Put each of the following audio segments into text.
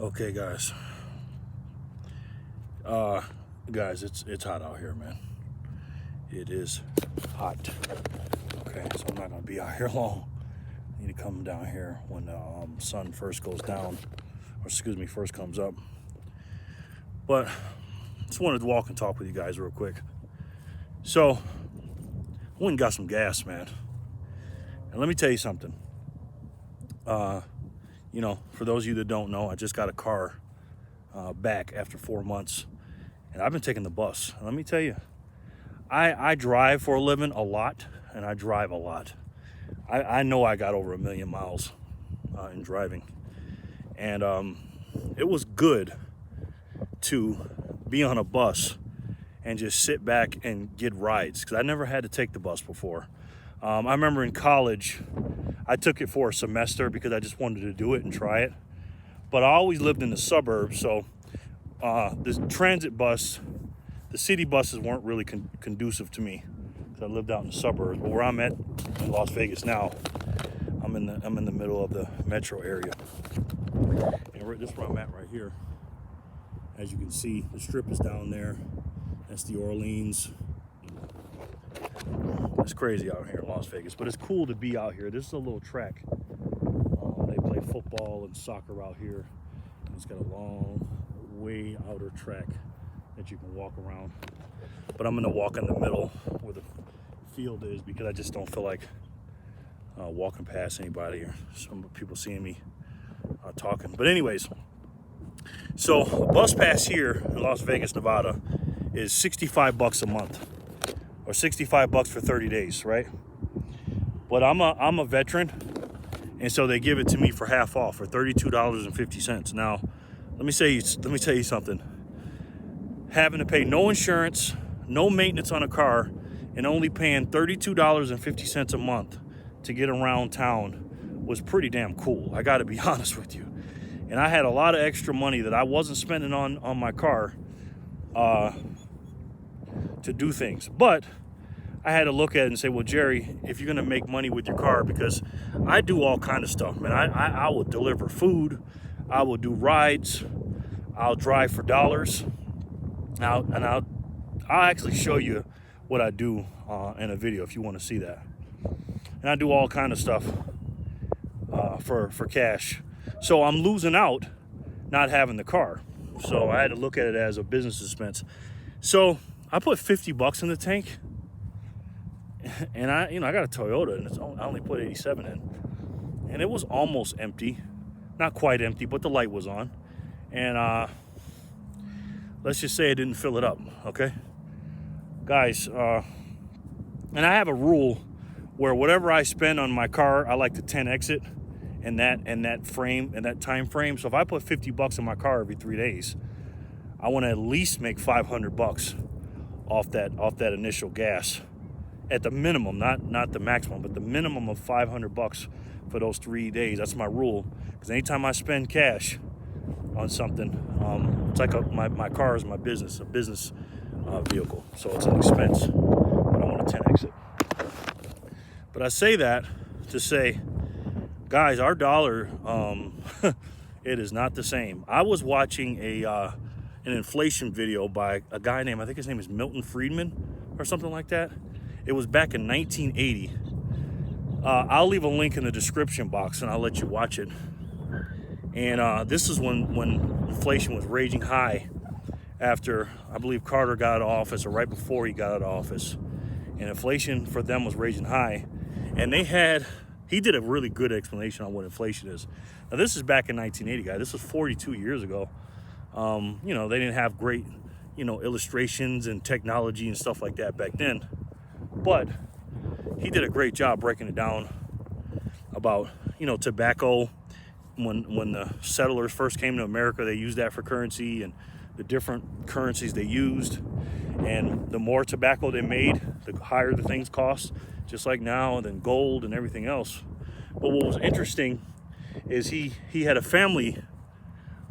Okay, guys. Guys, it's hot out here, man. It is hot. Okay, so I'm not gonna be out here long. I need to come down here when the sun first goes down, or excuse me, first comes up. But just wanted to walk and talk with you guys real quick. So I went and got some gas, man. And let me tell you something. For those of you that don't know, I just got a car back after 4 months, and I've been taking the bus. And let me tell you, I drive for a living a lot, and I drive a lot. I know I got over 1 million miles in driving, and it was good to be on a bus and just sit back and get rides, because I never had to take the bus before. I remember in college, I took it for a semester because I just wanted to do it and try it. But I always lived in the suburbs, so the transit bus, the city buses weren't really conducive to me, because I lived out in the suburbs. But where I'm at in Las Vegas now, I'm in the middle of the metro area. And this is where I'm at right here. As you can see, the strip is down there. That's the Orleans. It's crazy out here in Las Vegas, but it's cool to be out here. This is a little track. They play football and soccer out here. It's got a long, way outer track that you can walk around. But I'm gonna walk in the middle where the field is, because I just don't feel like walking past anybody or some people seeing me talking. But anyways, so a bus pass here in Las Vegas, Nevada is $65 a month, or $65 for 30 days, right? But I'm a veteran, and so they give it to me for half off, for $32.50. Now, let me tell you something. Having to pay no insurance, no maintenance on a car, and only paying $32.50 a month to get around town was pretty damn cool. I got to be honest with you. And I had a lot of extra money that I wasn't spending on my car to do things. But I had to look at it and say, well, Jerry, if you're going to make money with your car, because I do all kind of stuff, man. I will deliver food. I will do rides. I'll drive for dollars. I'll actually show you what I do in a video if you want to see that. And I do all kind of stuff for cash. So I'm losing out not having the car. So I had to look at it as a business expense. So I put $50 in the tank, and I got a Toyota, and I only put 87 in, and it was almost empty, not quite empty, but the light was on, and let's just say I didn't fill it up. Okay, guys, and I have a rule where whatever I spend on my car, I like to 10x it in that time frame. So if I put $50 in my car every 3 days, I want to at least make $500 off that initial gas, at the minimum, not the maximum, but the minimum of $500 for those 3 days. That's my rule, because anytime I spend cash on something, it's like my car is my business, a business vehicle, so it's an expense, but I want to 10x it. But I say that to say, guys, our dollar, it is not the same. I was watching an inflation video by a guy named, I think his name is Milton Friedman or something like that. It was back in 1980. I'll leave a link in the description box, and I'll let you watch it. And this is when inflation was raging high after, I believe, Carter got out of office, or right before he got out of office. And inflation for them was raging high. And he did a really good explanation on what inflation is. Now, this is back in 1980, guys. This was 42 years ago. They didn't have great, illustrations and technology and stuff like that back then. But he did a great job breaking it down about, tobacco. When the settlers first came to America, they used that for currency, and the different currencies they used. And the more tobacco they made, the higher the things cost, just like now, and then gold and everything else. But what was interesting is he had a family,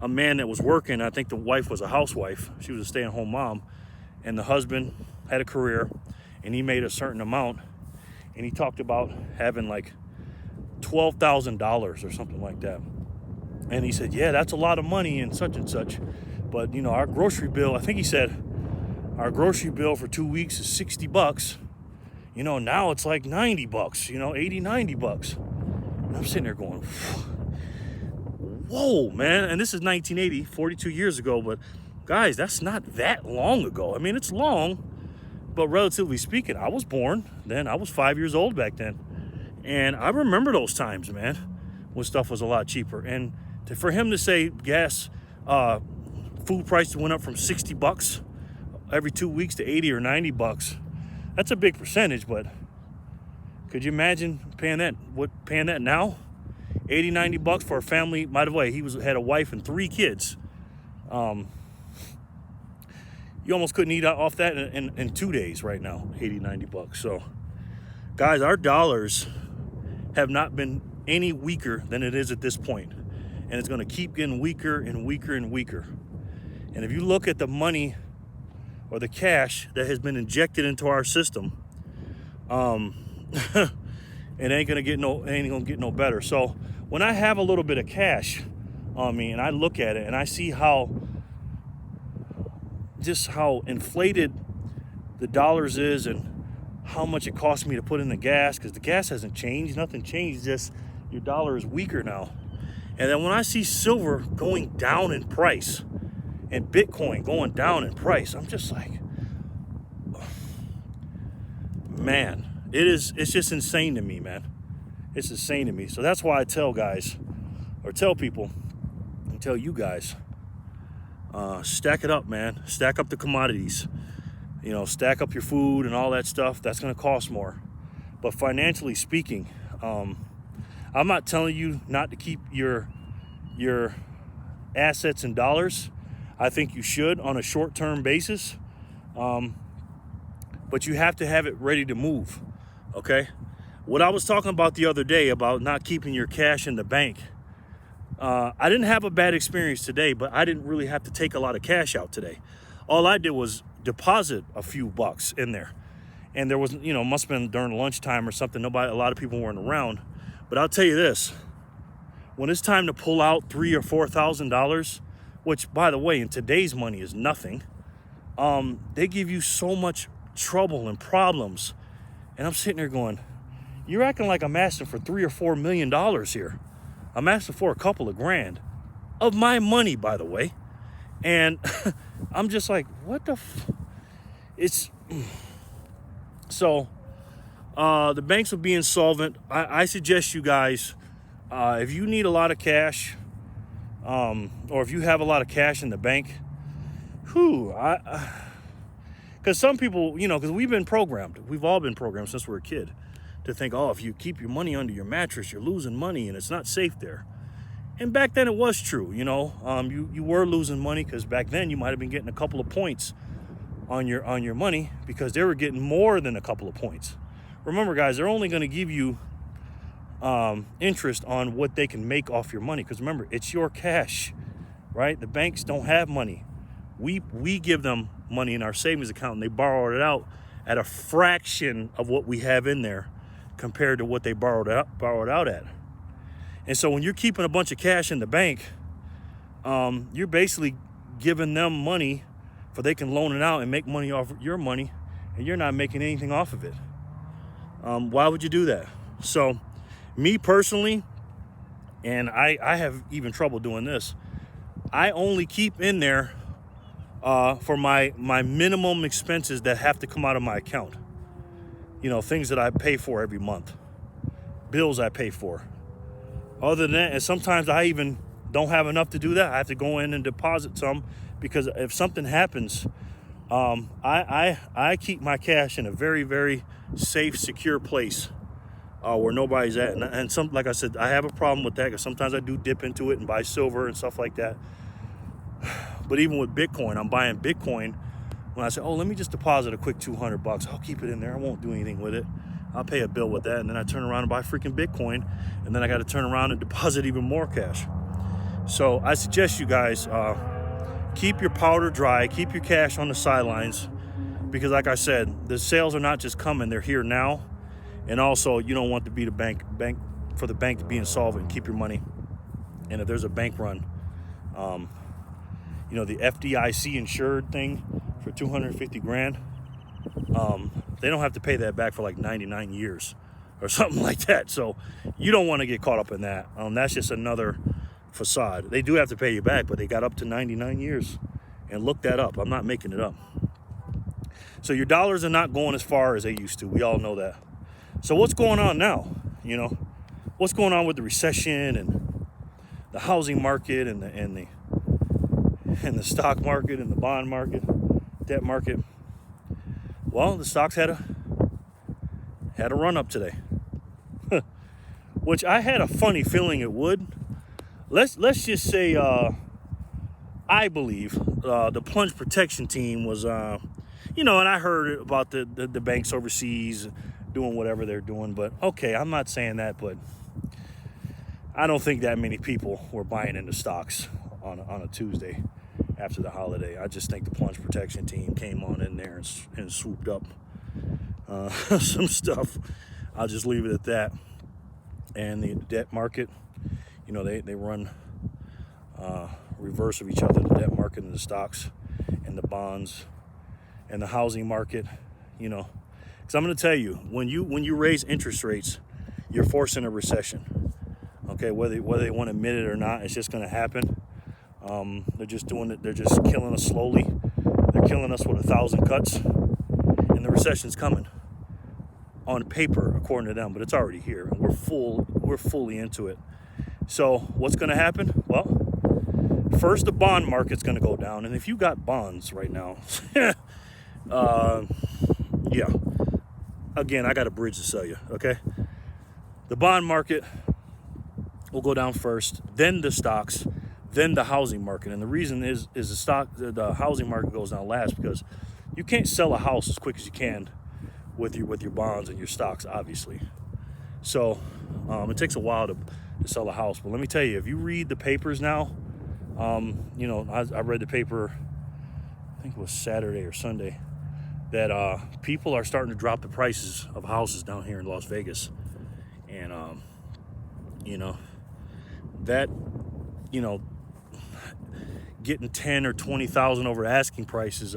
a man that was working. I think the wife was a housewife. She was a stay-at-home mom. And the husband had a career, and he made a certain amount. And he talked about having like $12,000 or something like that. And he said, yeah, that's a lot of money and such. But, you know, our grocery bill, I think he said our grocery bill for 2 weeks is $60. You know, now it's like $90, you know, 80, $90. And I'm sitting there going, whoa, man. And this is 1980, 42 years ago. But guys, that's not that long ago. I mean, it's long, but relatively speaking, I was born then. I was 5 years old back then. And I remember those times, man, when stuff was a lot cheaper. And for him to say gas, food prices went up from $60 every 2 weeks to 80 or $90, that's a big percentage. But could you imagine paying that now? 80, $90 for a family. By the way, he had a wife and 3 kids. You almost couldn't eat off that in 2 days right now, 80, $90. So, guys, our dollars have not been any weaker than it is at this point. And it's going to keep getting weaker and weaker and weaker. And if you look at the money or the cash that has been injected into our system, it ain't gonna get no better. So when I have a little bit of cash on me and I look at it and I see how inflated the dollars is and how much it costs me to put in the gas, because the gas hasn't changed, nothing changed, just your dollar is weaker now. And then when I see silver going down in price and Bitcoin going down in price, I'm just like, man, it's just insane to me, man. It's insane to me. So that's why I tell guys, or tell people, and tell you guys, stack it up, man. Stack up the commodities. You know, stack up your food and all that stuff. That's going to cost more. But financially speaking, I'm not telling you not to keep your assets in dollars. I think you should on a short-term basis. But you have to have it ready to move, okay? What I was talking about the other day about not keeping your cash in the bank, I didn't have a bad experience today, but I didn't really have to take a lot of cash out today. All I did was deposit a few bucks in there. And there was, you know, must have been during lunchtime or something. A lot of people weren't around. But I'll tell you this, when it's time to pull out $3,000 or $4,000, which, by the way, in today's money is nothing, they give you so much trouble and problems. And I'm sitting there going, you're acting like I'm asking for $3 or $4 million here. I'm asking for a couple of grand of my money, by the way. And I'm just like, what the it's so the banks will be insolvent. I suggest you guys, if you need a lot of cash, or if you have a lot of cash in the bank, because some people, you know, because we've all been programmed since we were a kid to think, oh, if you keep your money under your mattress, you're losing money and it's not safe there. And back then it was true, you know, you were losing money because back then you might have been getting a couple of points on your money because they were getting more than a couple of points. Remember, guys, they're only going to give you interest on what they can make off your money, because remember, it's your cash, right? The banks don't have money. We give them money in our savings account and they borrow it out at a fraction of what we have in there compared to what they borrowed out at. And so when you're keeping a bunch of cash in the bank, you're basically giving them money for they can loan it out and make money off your money, and you're not making anything off of it. Why would you do that? So me personally, and I have even trouble doing this, I only keep in there for my minimum expenses that have to come out of my account. You know, things that I pay for every month, bills I pay for. Other than that, and sometimes I even don't have enough to do that. I have to go in and deposit some, because if something happens, I keep my cash in a very, very safe, secure place where nobody's at. And some, like I said, I have a problem with that because sometimes I do dip into it and buy silver and stuff like that. But even with Bitcoin, I'm buying Bitcoin. When I say, oh, let me just deposit a quick $200, I'll keep it in there. I won't do anything with it. I'll pay a bill with that, and then I turn around and buy freaking Bitcoin, and then I got to turn around and deposit even more cash. So I suggest you guys keep your powder dry, keep your cash on the sidelines, because like I said, the sales are not just coming, they're here now. And also, you don't want to be the bank for the bank to be insolvent and keep your money And if there's a bank run, you know, the FDIC insured thing for 250 grand, they don't have to pay that back for like 99 years or something like that. So you don't want to get caught up in that. That's just another facade. They do have to pay you back, but they got up to 99 years. And look that up. I'm not making it up. So your dollars are not going as far as they used to. We all know that. So what's going on now? You know, what's going on with the recession and the housing market and the stock market and the bond market, debt market? Well, the stocks had a run up today, which I had a funny feeling it would. Let's just say I believe the plunge protection team was, you know, and I heard about the banks overseas doing whatever they're doing, but okay, I'm not saying that, but I don't think that many people were buying into stocks on a Tuesday after the holiday. I just think the plunge protection team came on in there and swooped up some stuff. I'll just leave it at that. And the debt market, you know, they run reverse of each other, the debt market and the stocks and the bonds and the housing market, you know. Because I'm going to tell you, when you raise interest rates, you're forcing a recession. Okay, whether they want to admit it or not, it's just going to happen. They're just doing it. They're just killing us slowly. They're killing us with 1,000 cuts, and the recession's coming on paper, according to them. But it's already here, and we're fully into it. So what's going to happen? Well, first the bond market's going to go down, and if you got bonds right now, yeah. Again, I got a bridge to sell you. Okay, the bond market will go down first, then the stocks, then the housing market. And the reason is the housing market goes down last because you can't sell a house as quick as you can with your bonds and your stocks, obviously. So it takes a while to sell a house. But let me tell you, if you read the papers now, you know, I read the paper, I think it was Saturday or Sunday, that people are starting to drop the prices of houses down here in Las Vegas. And, you know, that, you know, getting 10 or 20,000 over asking prices,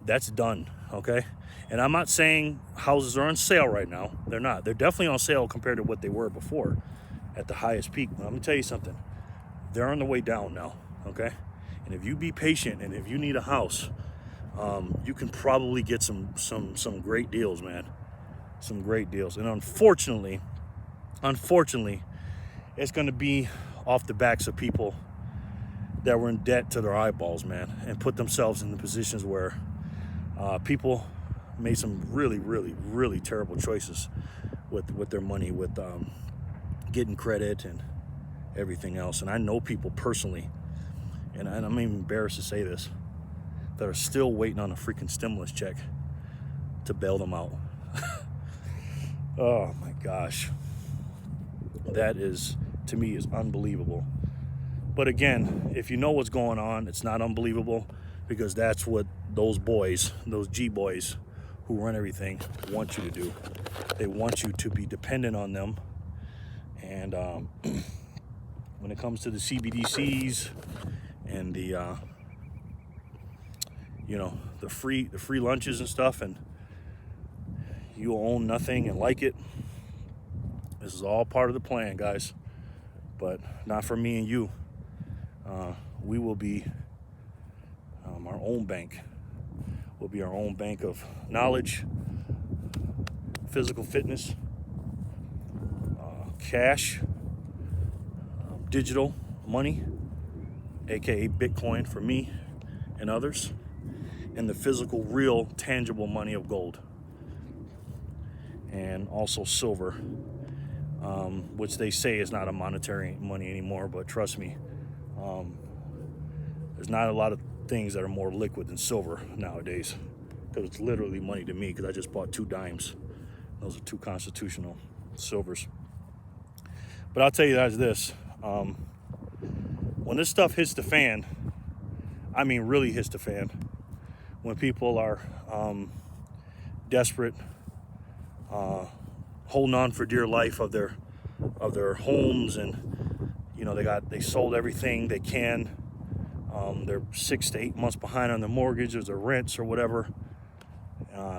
that's done, okay? And I'm not saying houses are on sale right now. They're not. They're definitely on sale compared to what they were before at the highest peak. But I'm gonna tell you something. They're on the way down now, okay? And if you be patient and if you need a house, you can probably get some great deals, man. Some great deals. And unfortunately, it's going to be off the backs of people that were in debt to their eyeballs, man, and put themselves in the positions where people made some really, really, really terrible choices with their money, with getting credit and everything else. And I know people personally, and I'm even embarrassed to say this, that are still waiting on a freaking stimulus check to bail them out. Oh my gosh. That is, to me, is unbelievable. But again, if you know what's going on, it's not unbelievable, because that's what those boys, those G boys who run everything, want you to do. They want you to be dependent on them. And when it comes to the CBDCs and the you know, the free lunches and stuff, and you own nothing and like it, this is all part of the plan, guys. But not for me and you. We will be our own bank. We'll be our own bank of knowledge, physical fitness, cash, digital money, aka Bitcoin for me and others, and the physical, real, tangible money of gold, and also silver, which they say is not a monetary money anymore, but trust me, there's not a lot of things that are more liquid than silver nowadays, because it's literally money to me, because I just bought 2 dimes. Those are 2 constitutional silvers. But I'll tell you guys this, when this stuff hits the fan, I mean really hits the fan, when people are desperate, holding on for dear life of their homes, and They sold everything they can. They're 6 to 8 months behind on their mortgages or rents or whatever.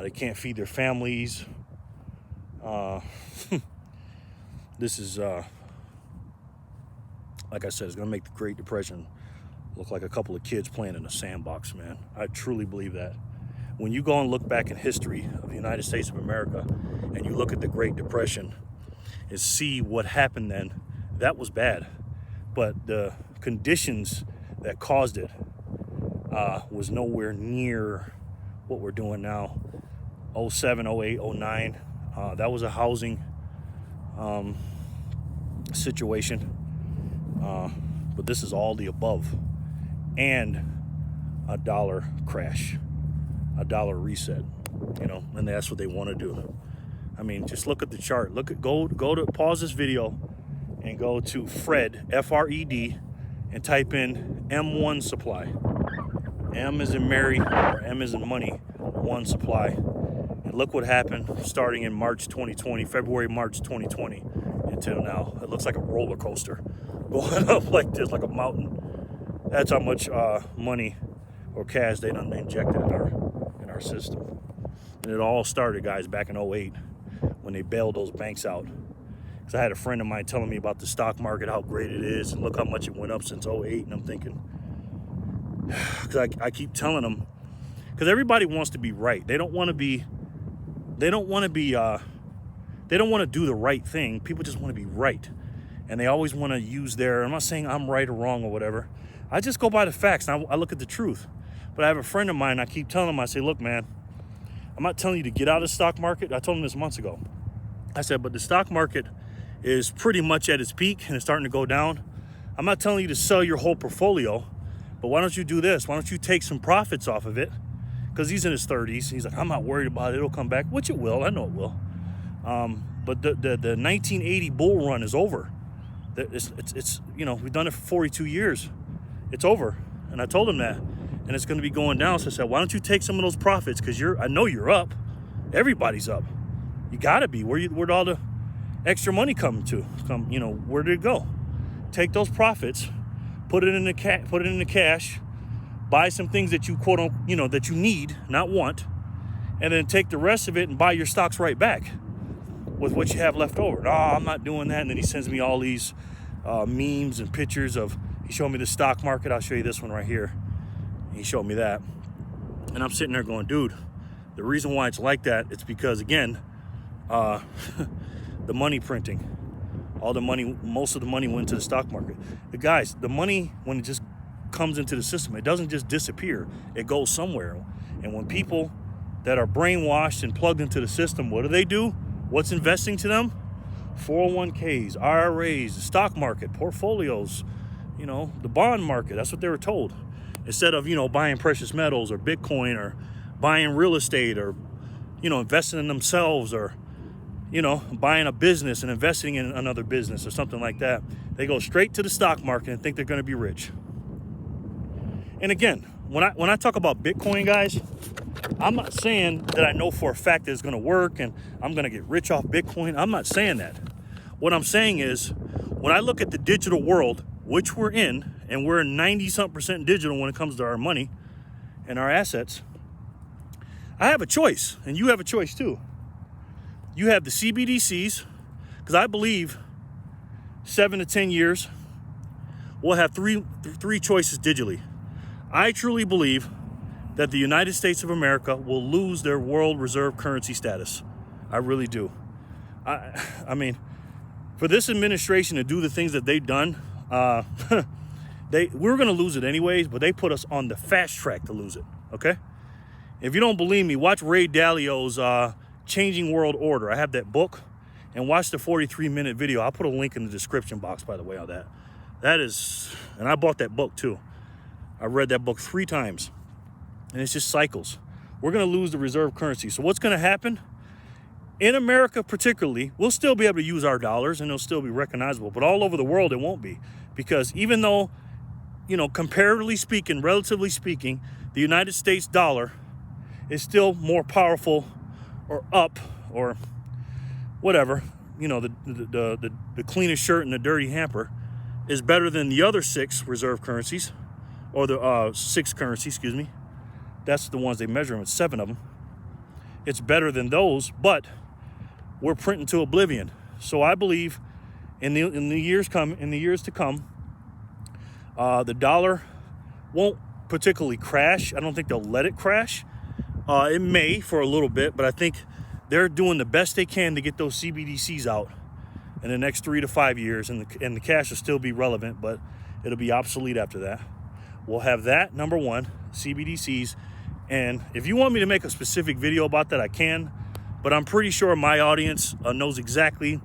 They can't feed their families. This is, like I said, it's going to make the Great Depression look like a couple of kids playing in a sandbox, man. I truly believe that. When you go and look back in history of the United States of America and you look at the Great Depression and see what happened then, that was bad. But the conditions that caused it was nowhere near what we're doing now. 07, 08, 09, that was a housing situation. But this is all the above. And a dollar crash, a dollar reset, and that's what they want to do. I mean, just look at the chart. Go to pause this video and go to Fred, F-R-E-D, and type in M1 supply. M as in Mary, or M as in money, 1 supply. And look what happened starting in February, March 2020 until now. It looks like a roller coaster going up like this, like a mountain. That's how much money or cash they done injected in our system. And it all started, guys, back in 08 when they bailed those banks out. Because I had a friend of mine telling me about the stock market, how great it is, and look how much it went up since 08. And I'm thinking, because I keep telling them, because everybody wants to be right. They don't want to do the right thing. People just want to be right. And they always want to use I'm not saying I'm right or wrong or whatever. I just go by the facts and I look at the truth. But I have a friend of mine, I keep telling him, I say, look, man, I'm not telling you to get out of the stock market. I told him this months ago. I said, but the stock market is pretty much at its peak and it's starting to go down. I'm not telling you to sell your whole portfolio, but why don't you do this? Why don't you take some profits off of it? Because he's in his 30s. He's like, I'm not worried about it. It'll come back, which it will. I know it will. But the 1980 bull run is over. It's we've done it for 42 years. It's over. And I told him that. And it's going to be going down. So I said, why don't you take some of those profits? Because I know you're up. Everybody's up. You got to be. Where'd all the extra money come to? Where did it go? Take those profits, put it in the cash, buy some things that you quote unquote, that you need, not want, and then take the rest of it and buy your stocks right back with what you have left over. No, I'm not doing that. And then he sends me all these memes and pictures of. He showed me the stock market. I'll show you this one right here. He showed me that. And I'm sitting there going, dude, the reason why it's like that, it's because, again, the money printing. Most of the money went to the stock market. The money, when it just comes into the system, it doesn't just disappear. It goes somewhere. And when people that are brainwashed and plugged into the system, what do? What's investing to them? 401ks, IRAs, the stock market, portfolios, the bond market. That's what they were told. Instead of, buying precious metals or Bitcoin or buying real estate or, investing in themselves or, buying a business and investing in another business or something like that. They go straight to the stock market and think they're going to be rich. And again, when I talk about Bitcoin, guys, I'm not saying that I know for a fact that it's going to work and I'm going to get rich off Bitcoin. I'm not saying that. What I'm saying is, when I look at the digital world, which we're in, and we're 90-something% digital when it comes to our money and our assets, I have a choice, and you have a choice too. You have the CBDCs, because I believe 7 to 10 years, we'll have three choices digitally. I truly believe that the United States of America will lose their world reserve currency status. I really do. I mean, for this administration to do the things that they've done, we're going to lose it anyways, but they put us on the fast track to lose it, okay? If you don't believe me, watch Ray Dalio's Changing World Order. I have that book, and watch the 43-minute video. I'll put a link in the description box, by the way, on that. That is, and I bought that book too. I read that book 3 times, and it's just cycles. We're going to lose the reserve currency. So what's going to happen? In America particularly, we'll still be able to use our dollars, and they'll still be recognizable, but all over the world it won't be. Because even though, comparatively speaking, relatively speaking, the United States dollar is still more powerful or up or whatever, the cleanest shirt in the dirty hamper, is better than the other 6 reserve currencies, or the 6 currencies, excuse me. That's the ones they measure them. It's 7 of them. It's better than those, but we're printing to oblivion. So I believe in the years to come, the dollar won't particularly crash. I don't think they'll let it crash. It may for a little bit, but I think they're doing the best they can to get those CBDCs out in the next 3 to 5 years, and the cash will still be relevant, but it'll be obsolete after that. We'll have that, number one, CBDCs. And if you want me to make a specific video about that, I can, but I'm pretty sure my audience knows exactly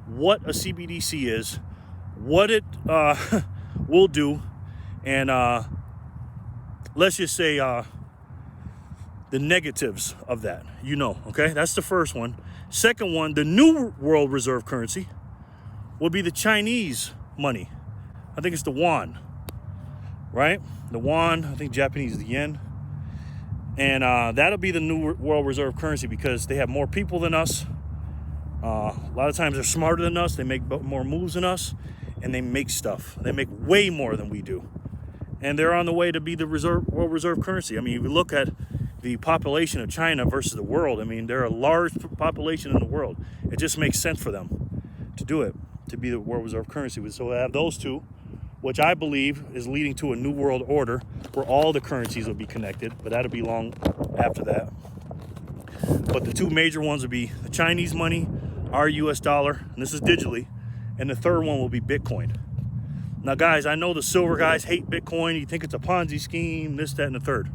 what a CBDC is, what it will do, and let's just say the negatives of that, okay? That's the first one. Second one, the new world reserve currency will be the Chinese money. I think it's the yuan, right? The yuan, I think Japanese is the yen. And that'll be the new world reserve currency because they have more people than us. A lot of times they're smarter than us. They make more moves than us, and they make stuff. They make way more than we do. And they're on the way to be the world reserve currency. I mean, if you look at the population of China versus the world, I mean, they're a large population in the world. It just makes sense for them to do it, to be the world reserve currency. So I have those two, which I believe is leading to a new world order where all the currencies will be connected, but that'll be long after that. But the 2 major ones will be the Chinese money, our US dollar, and this is digitally, and the third one will be Bitcoin. Now, guys, I know the silver guys hate Bitcoin. You think it's a Ponzi scheme, this, that, and the third.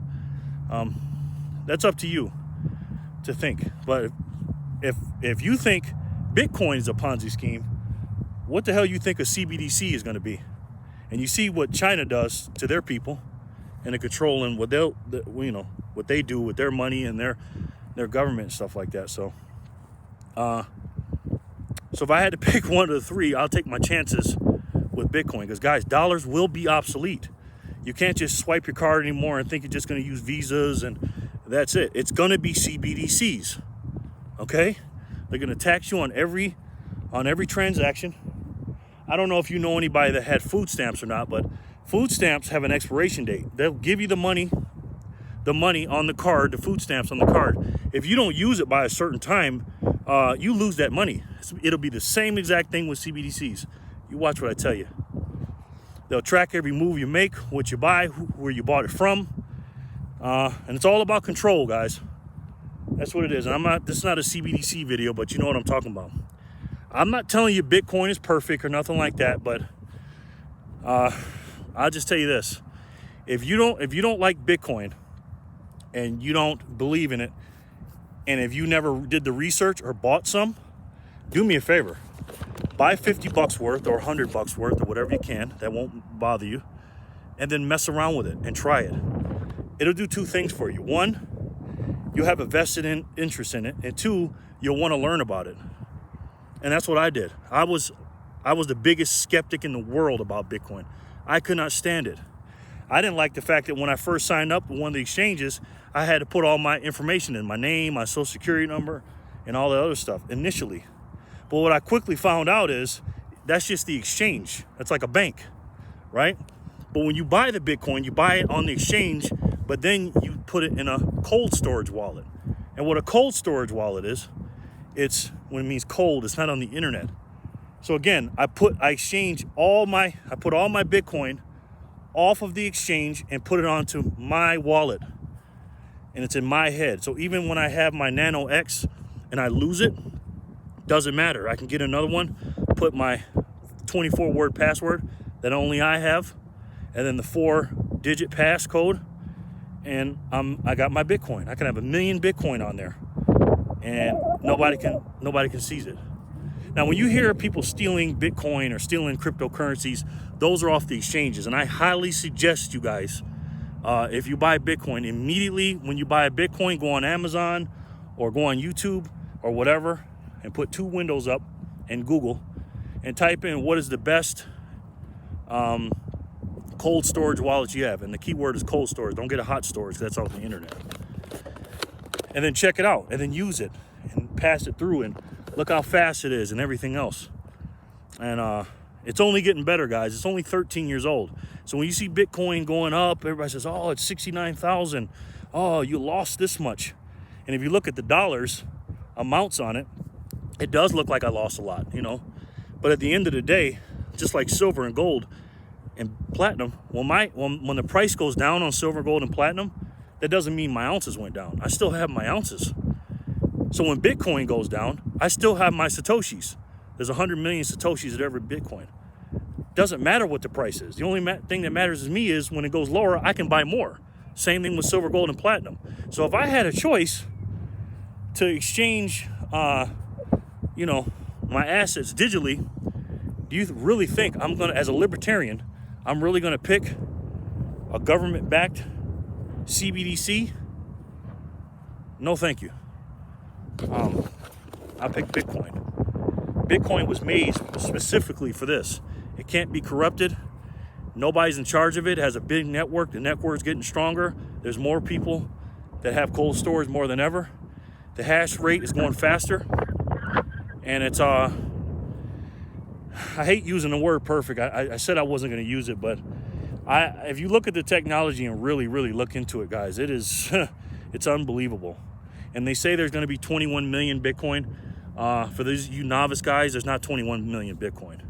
That's up to you to think. But if you think Bitcoin is a Ponzi scheme, what the hell you think a CBDC is going to be? And you see what China does to their people, and the control and what what they do with their money and their government and stuff like that. So if I had to pick one of the 3, I'll take my chances with Bitcoin, because guys, dollars will be obsolete. You can't just swipe your card anymore and think you're just going to use Visas and that's it. It's going to be CBDCs. Okay? They're going to tax you on every transaction. I don't know if you know anybody that had food stamps or not, but food stamps have an expiration date. They'll give you the money on the card, the food stamps on the card. If you don't use it by a certain time, you lose that money. It'll be the same exact thing with CBDCs. You watch what I tell you. They'll track every move you make, what you buy, where you bought it from. And it's all about control, guys. That's what it is. And this is not a CBDC video, but you know what I'm talking about. I'm not telling you Bitcoin is perfect or nothing like that, but I'll just tell you this. If you don't like Bitcoin and you don't believe in it, and if you never did the research or bought some, do me a favor. Buy $50 worth or $100 worth or whatever you can. That won't bother you. And then mess around with it and try it. It'll do 2 things for you. 1, you'll have a vested interest in it. And 2, you'll want to learn about it. And that's what I did. I was the biggest skeptic in the world about Bitcoin. I could not stand it. I didn't like the fact that when I first signed up with one of the exchanges, I had to put all my information in, my name, my social security number, and all the other stuff initially. But what I quickly found out is that's just the exchange. That's like a bank, right? But when you buy the Bitcoin, you buy it on the exchange, but then you put it in a cold storage wallet. And what a cold storage wallet is, when it means cold, it's not on the internet. So again, I put all my Bitcoin off of the exchange and put it onto my wallet. And it's in my head. So even when I have my Nano X and I lose it, doesn't matter. I can get another one, put my 24-word password that only I have, and then the 4-digit passcode, and I got my Bitcoin. I can have 1 million Bitcoin on there, and nobody can seize it. Now, when you hear people stealing Bitcoin or stealing cryptocurrencies, those are off the exchanges, and I highly suggest you guys, if you buy Bitcoin, immediately when you buy a Bitcoin, go on Amazon or go on YouTube or whatever, and put 2 windows up and Google and type in what is the best cold storage wallet you have. And the keyword is cold storage. Don't get a hot storage, that's off the internet. And then check it out and then use it and pass it through and look how fast it is and everything else. And It's only getting better, guys. It's only 13 years old. So when you see Bitcoin going up, everybody says, oh, it's 69,000. Oh, you lost this much. And if you look at the dollars amounts on it, it does look like I lost a lot, you know. But at the end of the day, just like silver and gold and platinum, when the price goes down on silver, gold, and platinum, that doesn't mean my ounces went down. I still have my ounces. So when Bitcoin goes down, I still have my Satoshis. There's 100 million Satoshis at every Bitcoin. Doesn't matter what the price is. The only thing that matters to me is when it goes lower, I can buy more. Same thing with silver, gold, and platinum. So if I had a choice to exchange, you know, my assets digitally, do you really think I'm gonna, as a libertarian, I'm really gonna pick a government-backed CBDC? No, thank you. I pick Bitcoin. Bitcoin was made specifically for this. It can't be corrupted. Nobody's in charge of it. It has a big network. The network's getting stronger. There's more people that have cold storage more than ever. The hash rate is going faster. And it's, I hate using the word perfect. I said I wasn't going to use it, but if you look at the technology and really, really look into it, guys, it is, it's unbelievable. And they say there's going to be 21 million Bitcoin. For these you novice guys, there's not 21 million Bitcoin.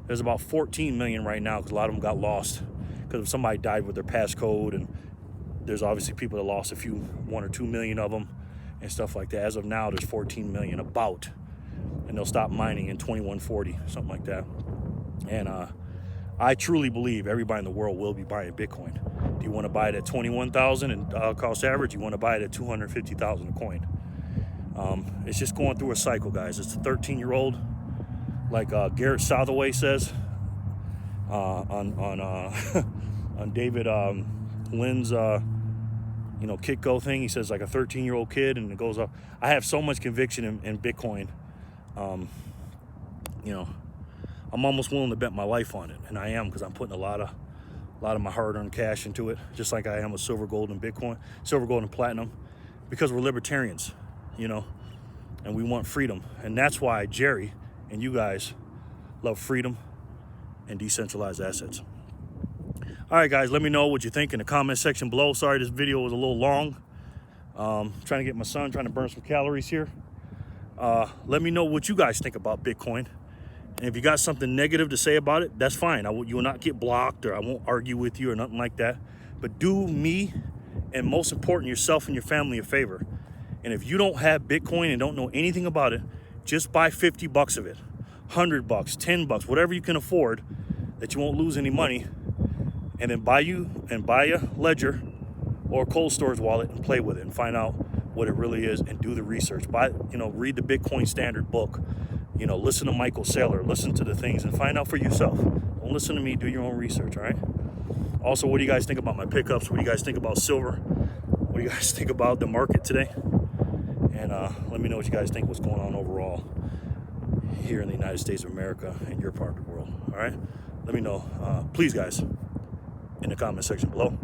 There's about 14 million right now because a lot of them got lost because somebody died with their passcode, and there's obviously people that lost 1 or 2 million of them and stuff like that. As of now, there's 14 million about, and they'll stop mining in 2140, something like that. And I truly believe everybody in the world will be buying Bitcoin. Do you want to buy it at 21,000 and cost average? You want to buy it at 250,000 a coin? It's just going through a cycle, guys. It's a 13-year-old, like Garrett Southaway says on David Lynn's Kitco thing. He says like a 13-year-old kid, and it goes up. I have so much conviction in Bitcoin. I'm almost willing to bet my life on it, and I am, because I'm putting a lot of my hard-earned cash into it, just like I am with silver, gold, and Bitcoin, silver, gold, and platinum, because we're libertarians, you know, and we want freedom. And that's why Jerry and you guys love freedom and decentralized assets. All right, guys, let me know what you think in the comment section below. Sorry this video was a little long. Trying to get my son, trying to burn some calories here. Let me know what you guys think about Bitcoin. And if you got something negative to say about it, that's fine. You will not get blocked, or I won't argue with you or nothing like that. But do me, and most important, yourself and your family, a favor. And if you don't have Bitcoin and don't know anything about it, just buy 50 bucks of it, 100 bucks, 10 bucks, whatever you can afford that you won't lose any money. And then buy a ledger or a cold storage wallet and play with it and find out what it really is, and do the research. Read the Bitcoin Standard book. Listen to Michael Saylor, listen to the things and find out for yourself. Don't listen to me, do your own research, all right? Also, what do you guys think about my pickups? What do you guys think about silver? What do you guys think about the market today? And let me know what you guys think, what's going on overall here in the United States of America and your part of the world, all right? Let me know, please, guys, in the comment section below.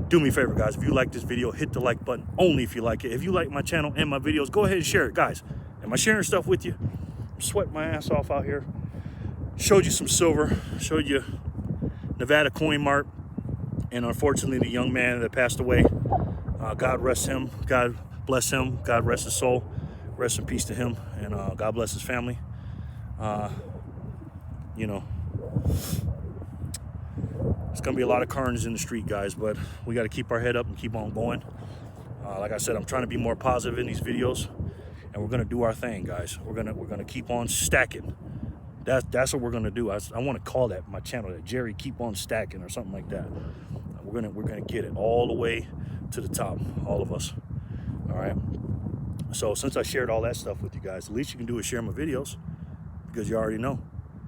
Do me a favor, guys. If you like this video, hit the like button only if you like it. If you like my channel and my videos, go ahead and share it, guys. Am I sharing stuff with you? I'm sweating my ass off out here. Showed you some silver. Showed you Nevada Coin Mart. And unfortunately, the young man that passed away, God rest him. God bless him. God rest his soul. Rest in peace to him. And God bless his family. It's going to be a lot of carnage in the street, guys, but we got to keep our head up and keep on going. Like I said, I'm trying to be more positive in these videos, and we're going to do our thing, guys. We're going to keep on stacking. That's what we're going to do. I want to call that my channel, that Jerry Keep On Stacking or something like that. We're going to get it all the way to the top, all of us. All right. So since I shared all that stuff with you guys, the least you can do is share my videos, because you already know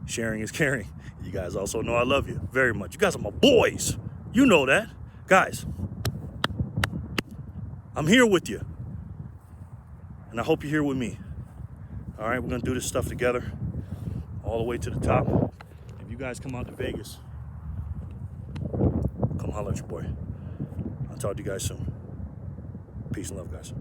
sharing is caring. You guys also know I love you very much. You guys are my boys. You know that. Guys, I'm here with you. And I hope you're here with me. All right, we're going to do this stuff together all the way to the top. If you guys come out to Vegas, come holler at your boy. I'll talk to you guys soon. Peace and love, guys.